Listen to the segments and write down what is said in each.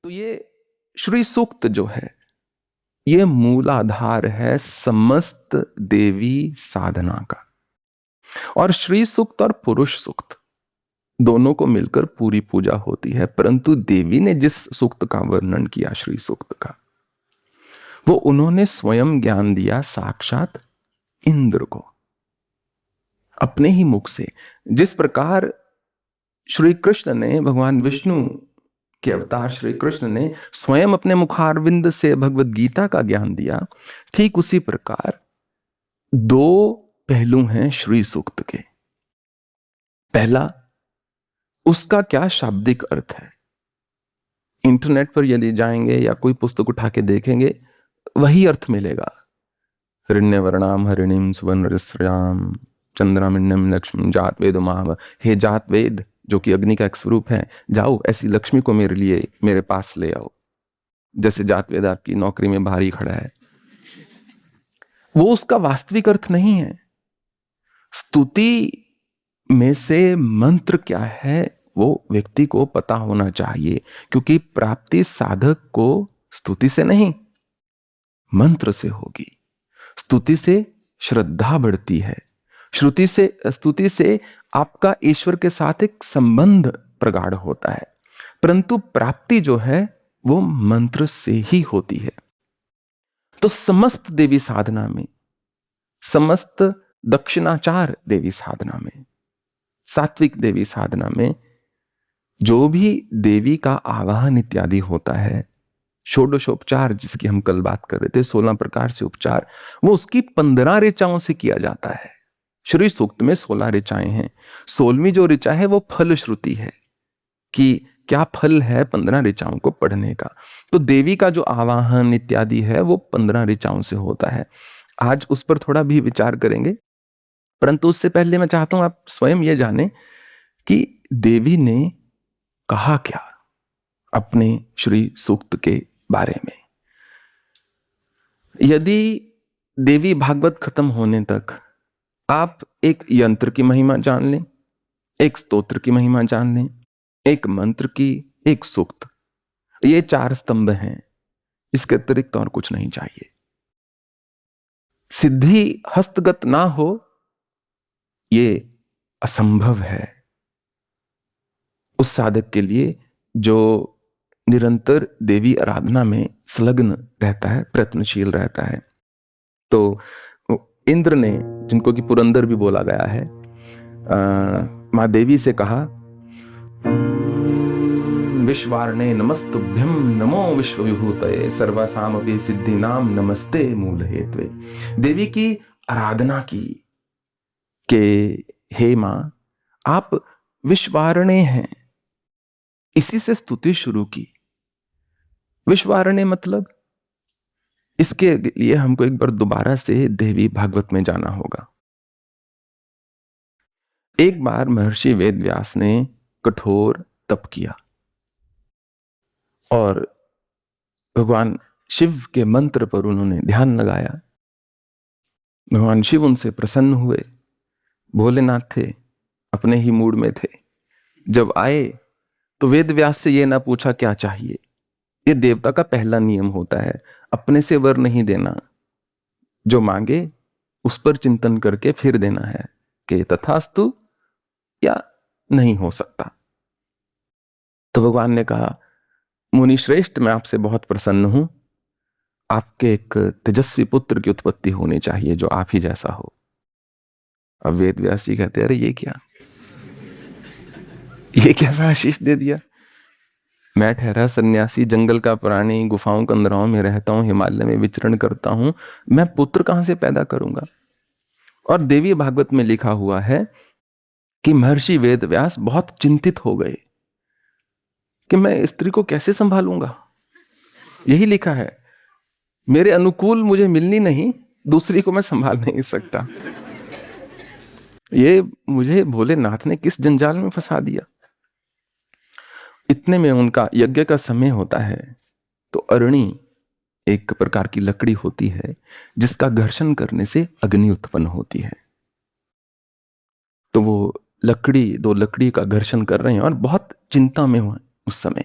तो ये श्री सूक्त जो है ये मूलाधार है समस्त देवी साधना का। और श्री सूक्त और पुरुष सूक्त दोनों को मिलकर पूरी पूजा होती है, परंतु देवी ने जिस सूक्त का वर्णन किया श्री सूक्त का, वो उन्होंने स्वयं ज्ञान दिया साक्षात इंद्र को अपने ही मुख से। जिस प्रकार श्री कृष्ण ने, भगवान विष्णु के अवतार श्री कृष्ण ने स्वयं अपने मुखारविंद से भगवत गीता का ज्ञान दिया, ठीक उसी प्रकार दो पहलू हैं श्री सूक्त के। पहला, उसका क्या शाब्दिक अर्थ है। इंटरनेट पर यदि जाएंगे या कोई पुस्तक उठा के देखेंगे वही अर्थ मिलेगा। हिरण्यवर्णाम हरिणीम सुवर्णरस्याम चंद्रामिन्नम लक्ष्मी जात वेद माव। हे जात वेद, जो कि अग्नि का एक स्वरूप है, जाओ ऐसी लक्ष्मी को मेरे लिए मेरे पास ले आओ। जैसे जात वेद आपकी नौकरी में भारी खड़ा है, वो उसका वास्तविक अर्थ नहीं है। स्तुति में से मंत्र क्या है वो व्यक्ति को पता होना चाहिए, क्योंकि प्राप्ति साधक को स्तुति से नहीं मंत्र से होगी। स्तुति से श्रद्धा बढ़ती है, स्तुति से आपका ईश्वर के साथ एक संबंध प्रगाढ़ होता है, परंतु प्राप्ति जो है वो मंत्र से ही होती है। तो समस्त देवी साधना में, समस्त दक्षिणाचार देवी साधना में, सात्विक देवी साधना में जो भी देवी का आवाहन इत्यादि होता है, षोडशोपचार जिसकी हम कल बात कर रहे थे, 16 प्रकार से उपचार, वो उसकी 15 ऋचाओं से किया जाता है। श्री सूक्त में 16 ऋचाएं हैं। 16वीं जो ऋचा है वो फल श्रुति है कि क्या फल है 15 ऋचाओं को पढ़ने का। तो देवी का जो आवाहन इत्यादि है वो 15 ऋचाओं से होता है। आज उस पर थोड़ा भी विचार करेंगे, परंतु उससे पहले मैं चाहता हूं आप स्वयं ये जाने कि देवी ने कहा क्या अपने श्री सूक्त के बारे में। यदि देवी भागवत खत्म होने तक आप एक यंत्र की महिमा जान लें, एक स्तोत्र की महिमा जान लें, एक मंत्र की, एक सूक्त, ये 4 स्तंभ हैं, इसके अतिरिक्त और कुछ नहीं चाहिए। सिद्धि हस्तगत ना हो ये असंभव है उस साधक के लिए जो निरंतर देवी आराधना में संलग्न रहता है, प्रयत्नशील रहता है। तो इंद्र ने, जिनको कि पुरंदर भी बोला गया है, मां देवी से कहा, विश्वार्णे नमस्तुभ्यं नमो विश्व विभूतये सर्वसामपि सिद्धिनाम नमस्ते मूल हेत्वे। देवी की आराधना की के हे मां आप विश्वार्णे हैं, इसी से स्तुति शुरू की। विश्वार्णे मतलब, इसके लिए हमको एक बार दोबारा से देवी भागवत में जाना होगा। एक बार महर्षि वेदव्यास ने कठोर तप किया और भगवान शिव के मंत्र पर उन्होंने ध्यान लगाया। भगवान शिव उनसे प्रसन्न हुए। भोलेनाथ थे, अपने ही मूड में थे। जब आए तो वेदव्यास से यह ना पूछा क्या चाहिए। ये देवता का पहला नियम होता है, अपने से वर नहीं देना, जो मांगे उस पर चिंतन करके फिर देना है कि तथास्तु या नहीं हो सकता। तो भगवान ने कहा, मुनि श्रेष्ठ, मैं आपसे बहुत प्रसन्न हूं, आपके एक तेजस्वी पुत्र की उत्पत्ति होनी चाहिए जो आप ही जैसा हो। अब वेदव्यास जी कहते, अरे ये क्या, ये कैसा आशीष दे दिया। मैं ठहरा सन्यासी, जंगल का प्राणी, गुफाओं कंदराओं में रहता हूं, हिमालय में विचरण करता हूं, मैं पुत्र कहां से पैदा करूंगा। और देवी भागवत में लिखा हुआ है कि महर्षि वेदव्यास बहुत चिंतित हो गए कि मैं स्त्री को कैसे संभालूंगा। यही लिखा है, मेरे अनुकूल मुझे मिलनी नहीं, दूसरी को मैं संभाल नहीं सकता। ये मुझे भोलेनाथ ने किस जंजाल में फंसा दिया। इतने में उनका यज्ञ का समय होता है। तो अरणी एक प्रकार की लकड़ी होती है जिसका घर्षण करने से अग्नि उत्पन्न होती है। तो वो लकड़ी, 2 लकड़ी का घर्षण कर रहे हैं और बहुत चिंता में हुए उस समय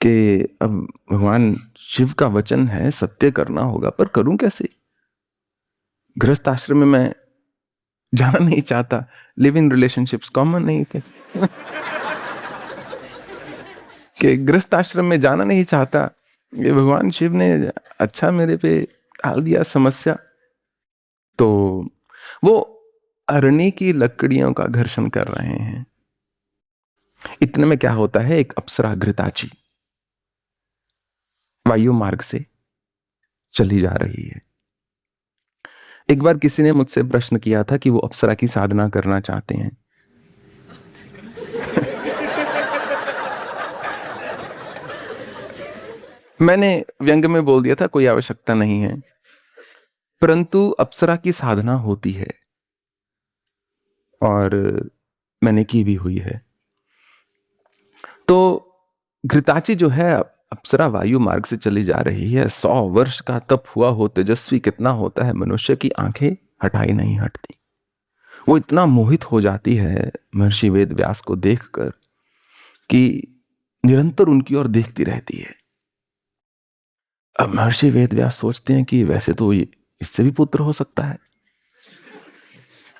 कि अब भगवान शिव का वचन है, सत्य करना होगा, पर करूं कैसे? गृहस्थ आश्रम में मैं जाना नहीं चाहता, लिव इन रिलेशनशिप्स कॉमन नहीं थे कि गृहस्थ आश्रम में जाना नहीं चाहता। ये भगवान शिव ने अच्छा मेरे पे डाल दिया समस्या। तो वो अरणी की लकड़ियों का घर्षण कर रहे हैं। इतने में क्या होता है, एक अप्सरा घृताची वायु मार्ग से चली जा रही है। एक बार किसी ने मुझसे प्रश्न किया था कि वो अप्सरा की साधना करना चाहते हैं। मैंने व्यंग में बोल दिया था कोई आवश्यकता नहीं है, परंतु अप्सरा की साधना होती है और मैंने की भी हुई है। तो घृताची जो है अप्सरा वायु मार्ग से चली जा रही है। 100 वर्ष का तप हुआ हो, तेजस्वी कितना होता है, मनुष्य की आंखें हटाई नहीं हटती। वो इतना मोहित हो जाती है महर्षि वेद व्यास को देखकर कि निरंतर उनकी ओर देखती रहती है। अब महर्षि वेद व्यास सोचते हैं कि वैसे तो ये इससे भी पुत्र हो सकता है,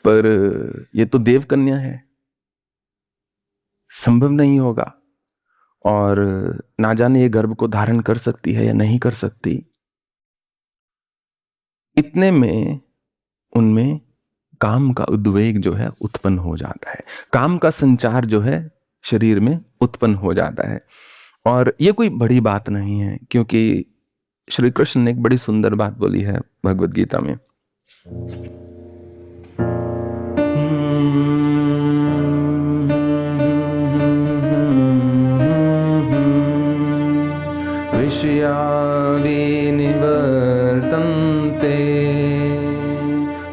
पर ये तो देव कन्या है, संभव नहीं होगा, और ना जाने ये गर्भ को धारण कर सकती है या नहीं कर सकती। इतने में उनमें काम का उद्वेग जो है उत्पन्न हो जाता है, काम का संचार जो है शरीर में उत्पन्न हो जाता है। और ये कोई बड़ी बात नहीं है, क्योंकि श्री कृष्ण ने एक बड़ी सुंदर बात बोली है भगवद गीता में। विषयादि निवर्तन्ते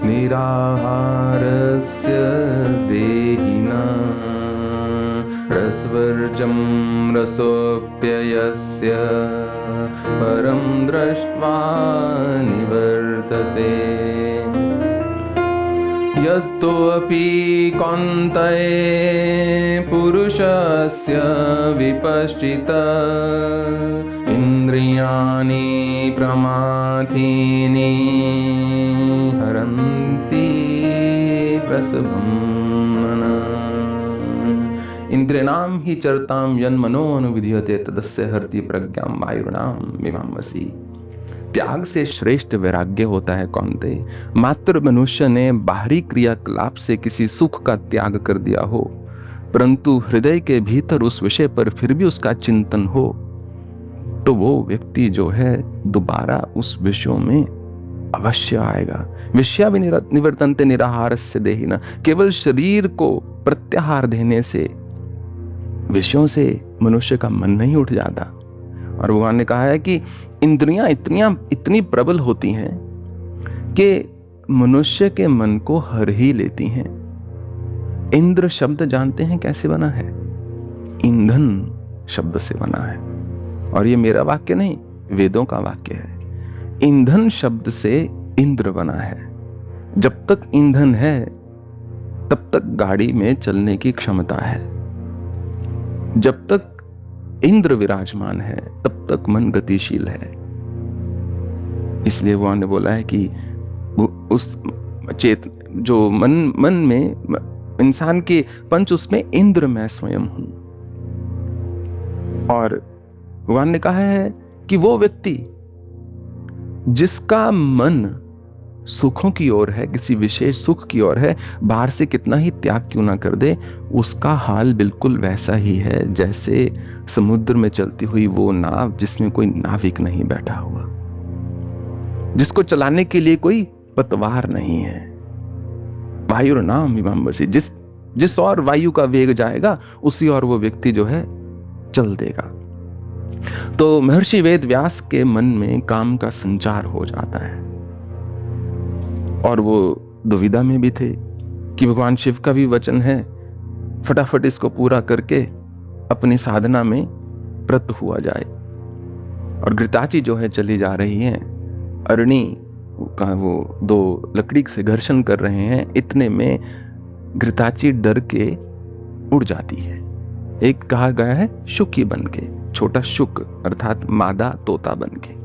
निराहारस्य देहिनां रसवर्जं रसोऽप्ययस्य परं दृष्ट्वा निवर्तते। यत्तोऽपि कौन्तेय पुरुषस्य विपश्चित इन्द्रियाणि प्रमाथीनि हरन्ति प्रसभं मनः। इन्द्रियाणां हि चरतां यन्मनो अनुविधीयते तदस्य हरति प्रज्ञां वायुर्नां मीमांसि। त्याग से श्रेष्ठ वैराग्य होता है कौन्तेय। मात्र मनुष्य ने बाहरी क्रियाकलाप से किसी सुख का त्याग कर दिया हो, परंतु हृदय के भीतर उस विषय पर फिर भी उसका चिंतन हो, तो वो व्यक्ति जो है दोबारा उस विषयों में अवश्य आएगा। विषया भी निवर्तन्ते निराहारस्य देहिना। केवल शरीर को प्रत्याहार देने से विषयों से मनुष्य का मन नहीं उठ जाता। और भगवान ने कहा है कि इंद्रियां इतनी प्रबल होती हैं कि मनुष्य के मन को हर ही लेती हैं। इंद्र शब्द जानते हैं कैसे बना है? ईंधन शब्द से बना है। और ये मेरा वाक्य नहीं, वेदों का वाक्य है। ईंधन शब्द से इंद्र बना है। जब तक ईंधन है तब तक गाड़ी में चलने की क्षमता है। जब तक इंद्र विराजमान है तब तक मन गतिशील है। इसलिए वो ने बोला है कि उस जो मन में इंसान के पंच, उसमें इंद्र मैं स्वयं हूं। और भगवान ने कहा है कि वो व्यक्ति जिसका मन सुखों की ओर है, किसी विशेष सुख की ओर है, बाहर से कितना ही त्याग क्यों ना कर दे, उसका हाल बिल्कुल वैसा ही है जैसे समुद्र में चलती हुई वो नाव जिसमें कोई नाविक नहीं बैठा हुआ, जिसको चलाने के लिए कोई पतवार नहीं है। वायुर्नाम मीमांसि। जिस और वायु का वेग जाएगा उसी और वो व्यक्ति जो है चल देगा। तो महर्षि वेद व्यास के मन में काम का संचार हो जाता है और वो दुविधा में भी थे कि भगवान शिव का भी वचन है, फटाफट इसको पूरा करके अपनी साधना में प्रत हुआ जाए। और घृताची जो है चली जा रही है, अरणी का वो 2 लकड़ी से घर्षण कर रहे हैं। इतने में घृताची डर के उड़ जाती है। एक कहा गया है शुकी बन के, छोटा शुक अर्थात मादा तोता बन के।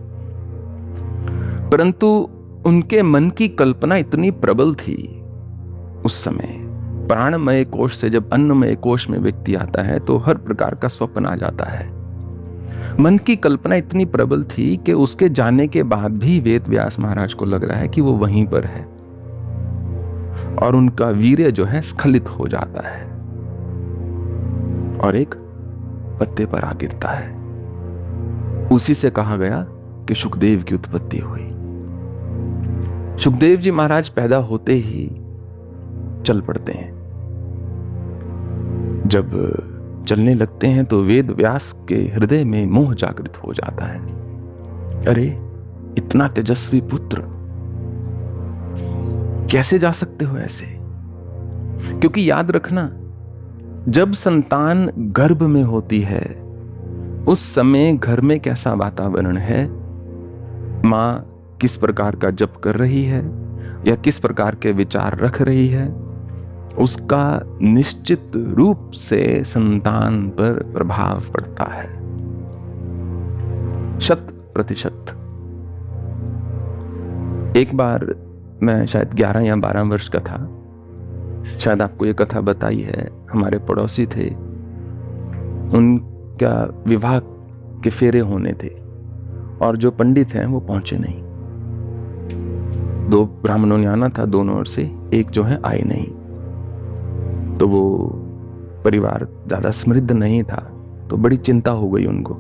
परंतु उनके मन की कल्पना इतनी प्रबल थी उस समय। प्राणमय कोश से जब अन्नमय कोश में व्यक्ति आता है तो हर प्रकार का स्वप्न आ जाता है। मन की कल्पना इतनी प्रबल थी कि उसके जाने के बाद भी वेद व्यास महाराज को लग रहा है कि वो वहीं पर है, और उनका वीर्य जो है स्खलित हो जाता है और एक पत्ते पर आ गिरता है। उसी से कहा गया कि शुकदेव की उत्पत्ति हुई। शुकदेव जी महाराज पैदा होते ही चल पड़ते हैं। जब चलने लगते हैं तो वेद व्यास के हृदय में मोह जागृत हो जाता है। अरे इतना तेजस्वी पुत्र, कैसे जा सकते हो ऐसे? क्योंकि याद रखना, जब संतान गर्भ में होती है उस समय घर में कैसा वातावरण है, मां किस प्रकार का जप कर रही है या किस प्रकार के विचार रख रही है, उसका निश्चित रूप से संतान पर प्रभाव पड़ता है, 100%। एक बार मैं शायद 11 या 12 वर्ष का था, शायद आपको ये कथा बताई है। हमारे पड़ोसी थे, उनका विवाह के फेरे होने थे और जो पंडित हैं वो पहुंचे नहीं। 2 ब्राह्मणों ने आना था दोनों ओर से, एक जो है आए नहीं। तो वो परिवार ज्यादा समृद्ध नहीं था, तो बड़ी चिंता हो गई उनको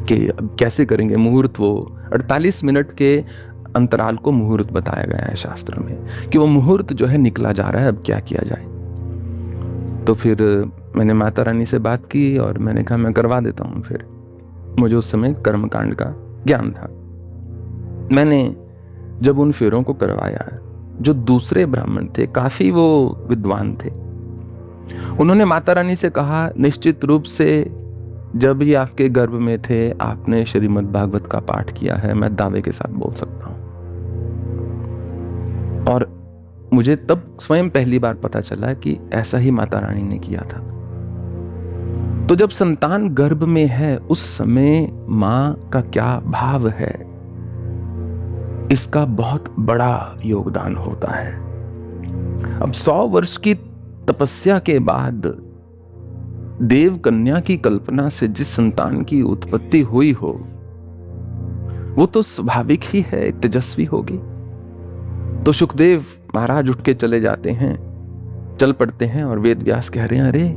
कि अब कैसे करेंगे मुहूर्त। वो 48 मिनट के अंतराल को मुहूर्त बताया गया है शास्त्र में कि वो मुहूर्त जो है निकला जा रहा है, अब क्या किया जाए। तो फिर मैंने माता रानी से बात की और मैंने कहा मैं करवा देता हूँ। फिर मुझे उस समय कर्मकांड का ज्ञान था। मैंने जब उन फेरों को करवाया, जो दूसरे ब्राह्मण थे काफी वो विद्वान थे, उन्होंने माता रानी से कहा निश्चित रूप से जब ये आपके गर्भ में थे आपने श्रीमद् भागवत का पाठ किया है, मैं दावे के साथ बोल सकता हूं। और मुझे तब स्वयं पहली बार पता चला कि ऐसा ही माता रानी ने किया था। तो जब संतान गर्भ में है उस समय मां का क्या भाव है, इसका बहुत बड़ा योगदान होता है। अब 100 वर्ष की तपस्या के बाद देव कन्या की कल्पना से जिस संतान की उत्पत्ति हुई हो, वो तो स्वाभाविक ही है तेजस्वी होगी। तो शुकदेव महाराज उठ के चले जाते हैं, चल पड़ते हैं और वेद व्यास कह रहे हैं अरे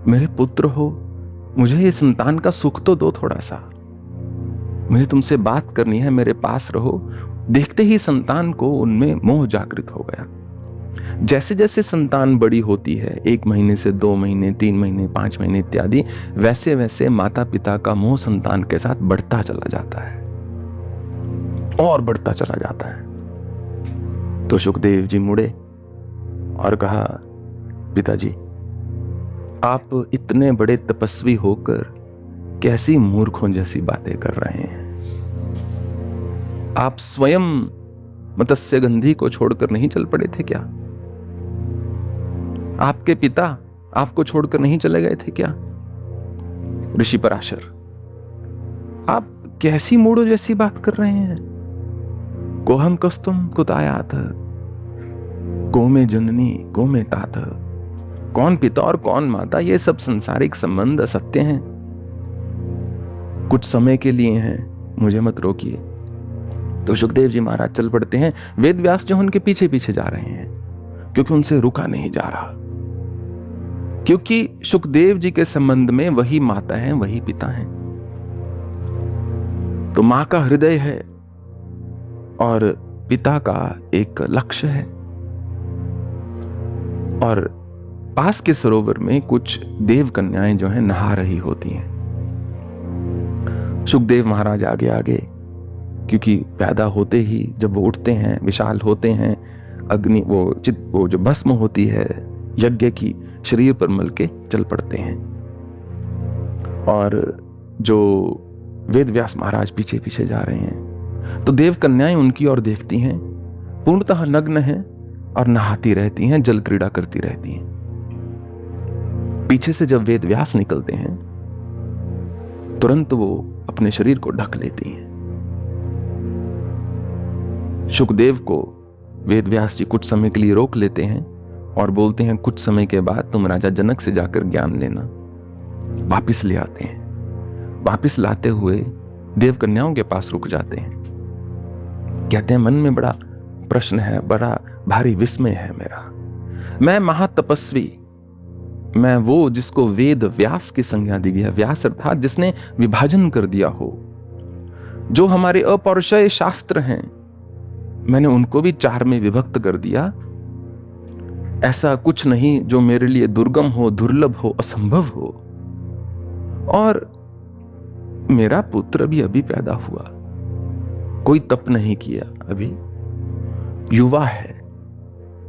मेरे पुत्र हो, मुझे ये संतान का सुख तो दो थोड़ा सा, मुझे तुमसे बात करनी है, मेरे पास रहो। देखते ही संतान को उनमें मोह जागृत हो गया। जैसे जैसे संतान बड़ी होती है, 1 महीने से 2 महीने, 3 महीने, 5 महीने इत्यादि, वैसे वैसे माता पिता का मोह संतान के साथ बढ़ता चला जाता है और बढ़ता चला जाता है। तो शुकदेव जी मुड़े और कहा पिताजी, आप इतने बड़े तपस्वी होकर कैसी मूर्खों जैसी बातें कर रहे हैं। आप स्वयं मत्स्यगंधी को छोड़कर नहीं चल पड़े थे क्या? आपके पिता आपको छोड़कर नहीं चले गए थे क्या? ऋषि पराशर, आप कैसी मूढ़ों जैसी बात कर रहे हैं। कोहम कस्तुम कुतायात, को में जननी को में तात। कौन पिता और कौन माता, ये सब संसारिक संबंध असत्य हैं, कुछ समय के लिए हैं, मुझे मत रोकिए। तो शुकदेव जी महाराज चल पड़ते हैं। वेद व्यास जो उनके पीछे पीछे जा रहे हैं, क्योंकि उनसे रुका नहीं जा रहा, क्योंकि शुकदेव जी के संबंध में वही माता है वही पिता है। तो मां का हृदय है और पिता का एक लक्ष्य है। और पास के सरोवर में कुछ देव कन्याएं जो हैं नहा रही होती हैं। शुकदेव महाराज आगे आगे, क्योंकि पैदा होते ही जब वो उठते हैं, विशाल होते हैं, अग्नि वो जो भस्म होती है यज्ञ की, शरीर पर मल के चल पड़ते हैं। और जो वेद व्यास महाराज पीछे पीछे जा रहे हैं, तो देव कन्याएं उनकी ओर देखती हैं, पूर्णतः नग्न हैं और नहाती रहती हैं, जल क्रीड़ा करती रहती हैं। पीछे से जब वेद व्यास निकलते हैं तुरंत वो अपने शरीर को ढक लेती हैं। शुकदेव को वेदव्यास जी कुछ समय के लिए रोक लेते हैं और बोलते हैं कुछ समय के बाद तुम राजा जनक से जाकर ज्ञान लेना। वापिस ले आते हैं। वापिस लाते हुए देव कन्याओं के पास रुक जाते हैं। कहते हैं मन में बड़ा प्रश्न है, बड़ा भारी विस्मय है मेरा। मैं महातपस्वी, मैं वो जिसको वेद व्यास की संज्ञा दी गई है। व्यास अर्थात जिसने विभाजन कर दिया हो। जो हमारे अपौरुषेय शास्त्र हैं मैंने उनको भी 4 में विभक्त कर दिया। ऐसा कुछ नहीं जो मेरे लिए दुर्गम हो, दुर्लभ हो, असंभव हो। और मेरा पुत्र भी अभी पैदा हुआ, कोई तप नहीं किया, अभी युवा है,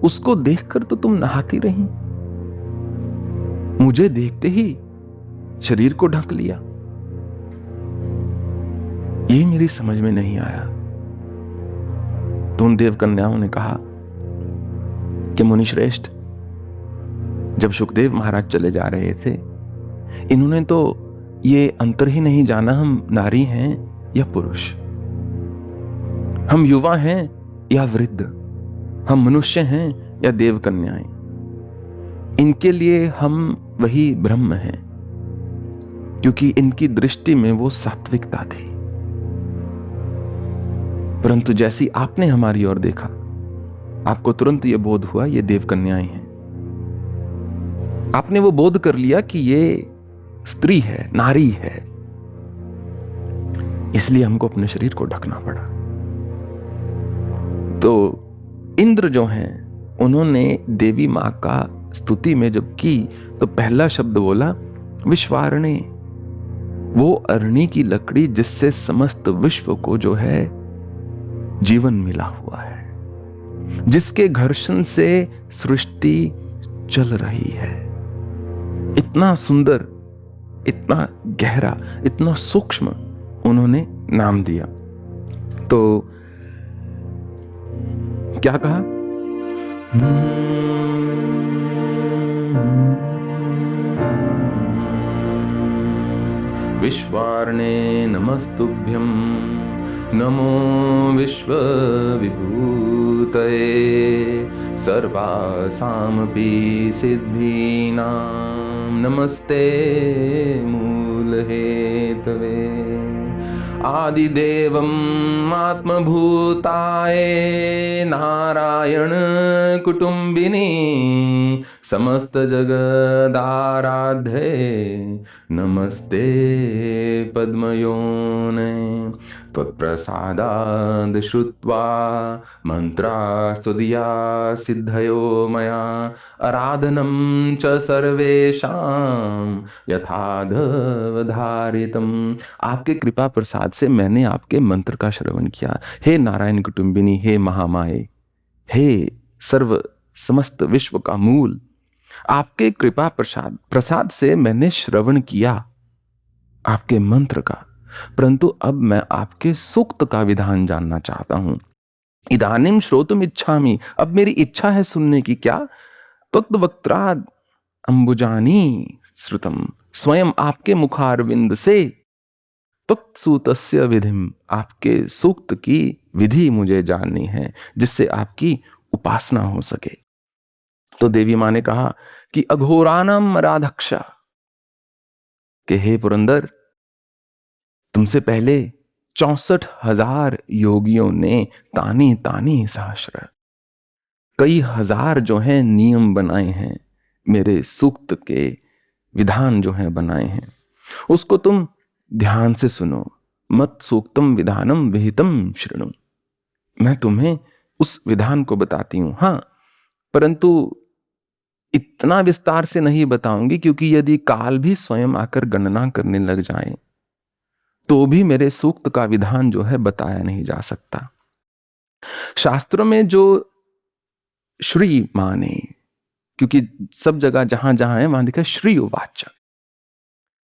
उसको देखकर तो तुम नहाती रही, मुझे देखते ही शरीर को ढक लिया। ये मेरी समझ में नहीं आया। तो उन देव कन्याओं ने कहा कि मुनिश्रेष्ठ, जब शुकदेव महाराज चले जा रहे थे इन्होंने तो ये अंतर ही नहीं जाना हम नारी हैं या पुरुष, हम युवा हैं या वृद्ध, हम मनुष्य हैं या देव कन्याएं। इनके लिए हम वही ब्रह्म हैं, क्योंकि इनकी दृष्टि में वो सात्विकता थी। परंतु जैसी आपने हमारी ओर देखा, आपको तुरंत ये बोध हुआ ये देव कन्याएं हैं। आपने वो बोध कर लिया कि ये स्त्री है, नारी है, इसलिए हमको अपने शरीर को ढकना पड़ा। तो इंद्र जो हैं उन्होंने देवी मां का स्तुति में जब की तो पहला शब्द बोला विश्वारणे, वो अरणी की लकड़ी जिससे समस्त विश्व को जो है जीवन मिला हुआ है, जिसके घर्षण से सृष्टि चल रही है। इतना सुंदर, इतना गहरा, इतना सूक्ष्म उन्होंने नाम दिया। तो क्या कहा? विश्वार्णे नमस्तुभ्यं नमो विश्व विभूतये सर्वासामपि सिद्धीनां नमस्ते मूलहेतवे आदिदेवम् आत्मभूताय नारायण कुटुंबिनी समस्त जगदाराध्ये नमस्ते पद्मयोने त्वत्प्रसादाद् श्रुत्वा मंत्रास्तुतिया सिद्धयो मया आराधनं च सर्वेषां यथावधारितम्। आपके कृपा प्रसाद से मैंने आपके मंत्र का श्रवण किया। हे नारायण कुटुंबिनी, हे महामाये, हे सर्व समस्त विश्व का मूल, आपके कृपा प्रसाद से मैंने श्रवण किया आपके मंत्र का। परंतु अब मैं आपके सूक्त का विधान जानना चाहता हूं। इदानीं श्रोतुम इच्छामि, अब मेरी इच्छा है सुनने की। क्या? तत्वक्त्राद अंबुजानी श्रुतम, स्वयं आपके मुखारविंद से तत्सूतस्य विधिम, आपके सूक्त की विधि मुझे जाननी है जिससे आपकी उपासना हो सके। तो देवी मां ने कहा कि अघोरानम राधक्षा, कि हे पुरंदर, तुमसे पहले 64,000 योगियों ने तानी तानी सहस्र, कई हजार जो हैं नियम बनाए हैं, मेरे सूक्त के विधान जो हैं बनाए हैं, उसको तुम ध्यान से सुनो। मत सूक्तम विधानम विहितम शृणु, मैं तुम्हें उस विधान को बताती हूं। हां, परंतु इतना विस्तार से नहीं बताऊंगी, क्योंकि यदि काल भी स्वयं आकर गणना करने लग जाए तो भी मेरे सूक्त का विधान जो है बताया नहीं जा सकता। शास्त्रों में जो श्री माने, क्योंकि सब जगह जहां जहां है वहां लिखा श्री उवाच,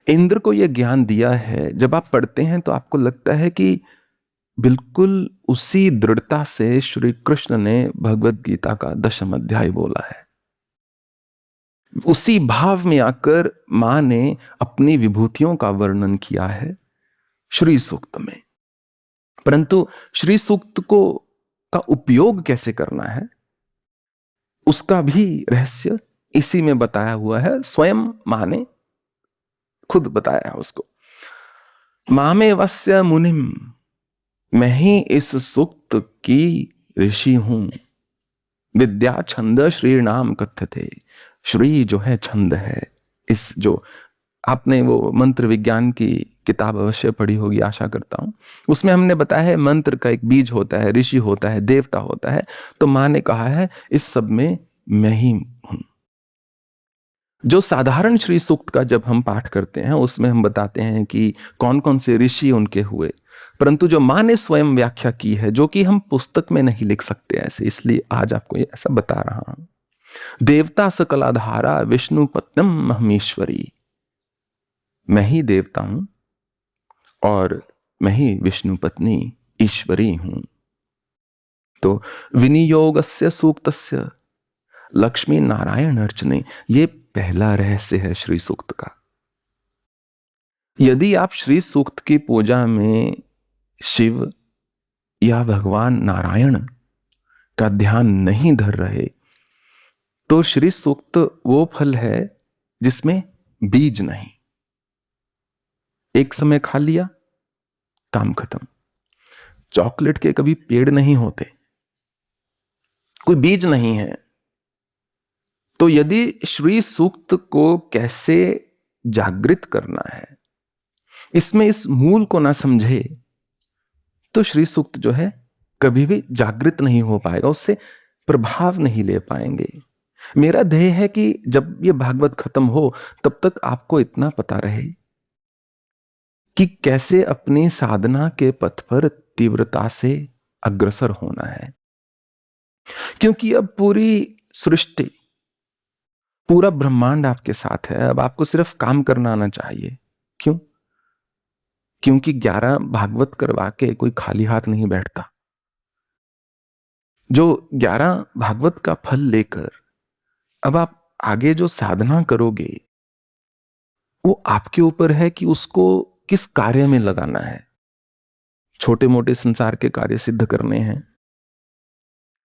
इंद्र को यह ज्ञान दिया है। जब आप पढ़ते हैं तो आपको लगता है कि बिल्कुल उसी दृढ़ता से श्री कृष्ण ने भगवत गीता का 10वां अध्याय बोला है। उसी भाव में आकर मां ने अपनी विभूतियों का वर्णन किया है श्री सूक्त में। परंतु श्री सूक्त को का उपयोग कैसे करना है उसका भी रहस्य इसी में बताया हुआ है। स्वयं मां ने खुद बताया है उसको। मामे वस्य मुनिम, मैं ही इस सूक्त की ऋषि हूं। विद्या छंद श्री नाम कथ्यते। श्री जो है छंद है। इस जो आपने वो मंत्र विज्ञान की किताब अवश्य पढ़ी होगी आशा करता हूं, उसमें हमने बताया है मंत्र का एक बीज होता है, ऋषि होता है, देवता होता है। तो मां ने कहा है इस सब में मैं ही हूं। जो साधारण श्री सूक्त का जब हम पाठ करते हैं उसमें हम बताते हैं कि कौन कौन से ऋषि उनके हुए, परंतु जो मां ने स्वयं व्याख्या की है जो कि हम पुस्तक में नहीं लिख सकते ऐसे, इसलिए आज आपको ये ऐसा बता रहा हूं। देवता सकलाधारा विष्णु पत्नम महमीश्वरी, मैं ही देवता हूं और मैं ही विष्णु पत्नी ईश्वरी हूं। तो विनियोगस्य सूक्तस्य लक्ष्मी नारायण अर्चने, ये पहला रहस्य है श्री सूक्त का। यदि आप श्री सूक्त की पूजा में शिव या भगवान नारायण का ध्यान नहीं धर रहे तो श्री सूक्त वो फल है जिसमें बीज नहीं। एक समय खा लिया, काम खत्म। चॉकलेट के कभी पेड़ नहीं होते, कोई बीज नहीं है। तो यदि श्री सूक्त को कैसे जागृत करना है, इसमें इस मूल को ना समझे तो श्री सूक्त जो है कभी भी जागृत नहीं हो पाएगा, उससे प्रभाव नहीं ले पाएंगे। मेरा ध्येय है कि जब ये भागवत खत्म हो तब तक आपको इतना पता रहे कि कैसे अपनी साधना के पथ पर तीव्रता से अग्रसर होना है। क्योंकि अब पूरी सृष्टि, पूरा ब्रह्मांड आपके साथ है। अब आपको सिर्फ काम करना आना चाहिए। क्यों? क्योंकि 11 भागवत करवा के कोई खाली हाथ नहीं बैठता। जो 11 भागवत का फल लेकर अब आप आगे जो साधना करोगे वो आपके ऊपर है कि उसको किस कार्य में लगाना है। छोटे मोटे संसार के कार्य सिद्ध करने हैं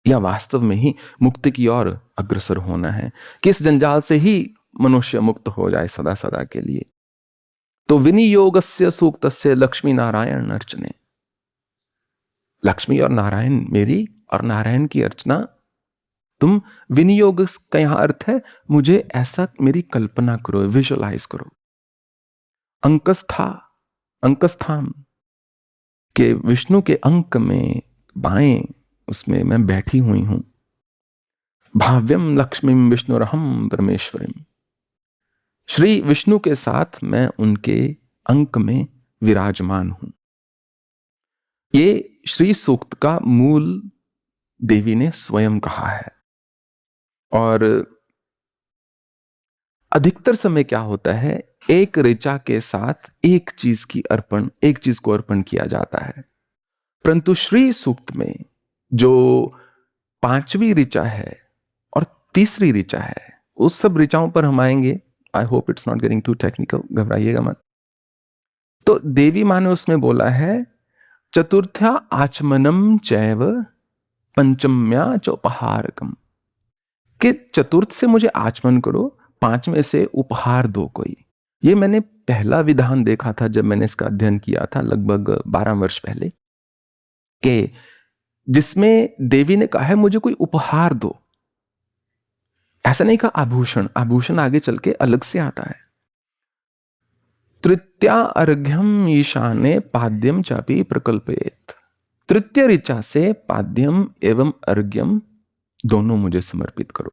या वास्तव में ही मुक्ति की ओर अग्रसर होना है, किस जंजाल से ही मनुष्य मुक्त हो जाए सदा सदा के लिए। तो विनियोगस्य सूक्तस्य लक्ष्मी नारायण अर्चने, लक्ष्मी और नारायण मेरी और नारायण की अर्चना तुम। विनियोग का यहां अर्थ है मुझे ऐसा मेरी कल्पना करो, विजुअलाइज करो। अंकस्थाम के विष्णु के अंक में बाएं उसमें मैं बैठी हुई हूं। भाव्यम लक्ष्मीम विष्णुरहम परमेश्वरीम, श्री विष्णु के साथ मैं उनके अंक में विराजमान हूं। ये श्री सूक्त का मूल देवी ने स्वयं कहा है। और अधिकतर समय क्या होता है, एक ऋचा के साथ एक चीज को अर्पण किया जाता है। परंतु श्री सूक्त में जो 5वीं ऋचा है और तीसरी ऋचा है, उस सब ऋचाओं पर हम आएंगे। I hope it's not getting too technical, घबराइएगा मत। तो देवी मां ने उसमें बोला है चतुर्थ्या आचमनम चैव पंचम्या चोपहारकम, कि चतुर्थ से मुझे आचमन करो, 5वें से उपहार दो कोई। ये मैंने पहला विधान देखा था जब मैंने इसका अध्ययन किया था लगभग 12 वर्ष पहले, कि जिसमें देवी ने कहा है मुझे कोई उपहार दो। ऐसा नहीं कहा आभूषण, आभूषण आगे चल के अलग से आता है। तृतीया अर्घ्यम ईशाने पाद्यम चापि प्रकल्पयेत, तृतीय ऋचा से पाद्यम एवं अर्घ्यम दोनों मुझे समर्पित करो।